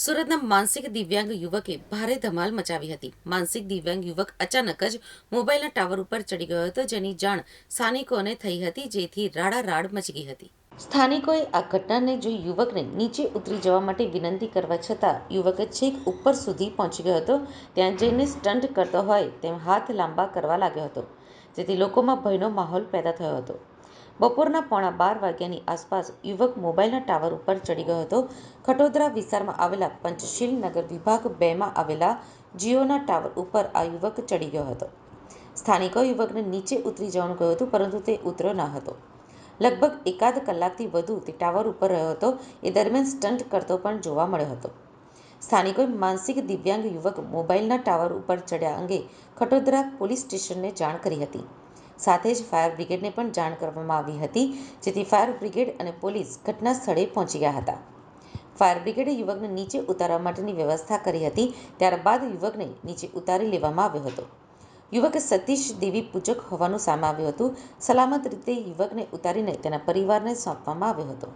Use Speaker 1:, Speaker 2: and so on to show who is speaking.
Speaker 1: સુરતના માનસિક દિવ્યાંગ યુવકે ભારે ધમાલ મચાવી હતી. માનસિક દિવ્યાંગ યુવક અચાનક જ મોબાઈલના ટાવર ઉપર ચડી ગયો હતો, જેની જાણ સ્થાનિકોને થઈ હતી, જેથી રાડારાડ મચી ગઈ હતી. સ્થાનિકોએ આ ઘટનાને જોઈ યુવકને નીચે ઉતરી જવા માટે વિનંતી કરવા છતાં યુવક છેક ઉપર સુધી પહોંચી ગયો હતો. ત્યાં જઈને સ્ટન્ટ કરતો હોય તેમ હાથ લાંબા કરવા લાગ્યો હતો, જેથી લોકોમાં ભયનો માહોલ પેદા થયો હતો. બપોરના 11:15 વાગ્યાની આસપાસ યુવક મોબાઈલના ટાવર ઉપર ચડી ગયો હતો. ખટોદરા વિસ્તારમાં આવેલા પંચશીલ નગર વિભાગ 2માં આવેલા જીઓના ટાવર ઉપર આ યુવક ચડી ગયો હતો. સ્થાનિકોએ યુવકને નીચે ઉતરી જવાનું કહ્યું હતું, પરંતુ તે ઉતર્યો ન હતો. લગભગ એકાદ કલાકથી વધુ તે ટાવર ઉપર રહ્યો હતો. એ દરમિયાન સ્ટન્ટ કરતો પણ જોવા મળ્યો હતો. સ્થાનિકોએ માનસિક દિવ્યાંગ યુવક મોબાઈલના ટાવર ઉપર ચડ્યા અંગે ખટોદરા પોલીસ સ્ટેશનને જાણ કરી હતી. સાથે જ ફાયર બ્રિગેડને પણ જાણ કરવામાં આવી હતી, જેથી ફાયર બ્રિગેડ અને પોલીસ ઘટના સ્થળે પહોંચી ગયા હતા. ફાયર બ્રિગેડે યુવકને નીચે ઉતારવા માટેની વ્યવસ્થા કરી હતી. ત્યારબાદ યુવકને નીચે ઉતારી લેવામાં આવ્યો હતો. યુવક સતીશ દેવી પૂજક હોવાનું સામે આવ્યું હતું. સલામત રીતે યુવકને ઉતારીને તેના પરિવારને સોંપવામાં આવ્યો હતો.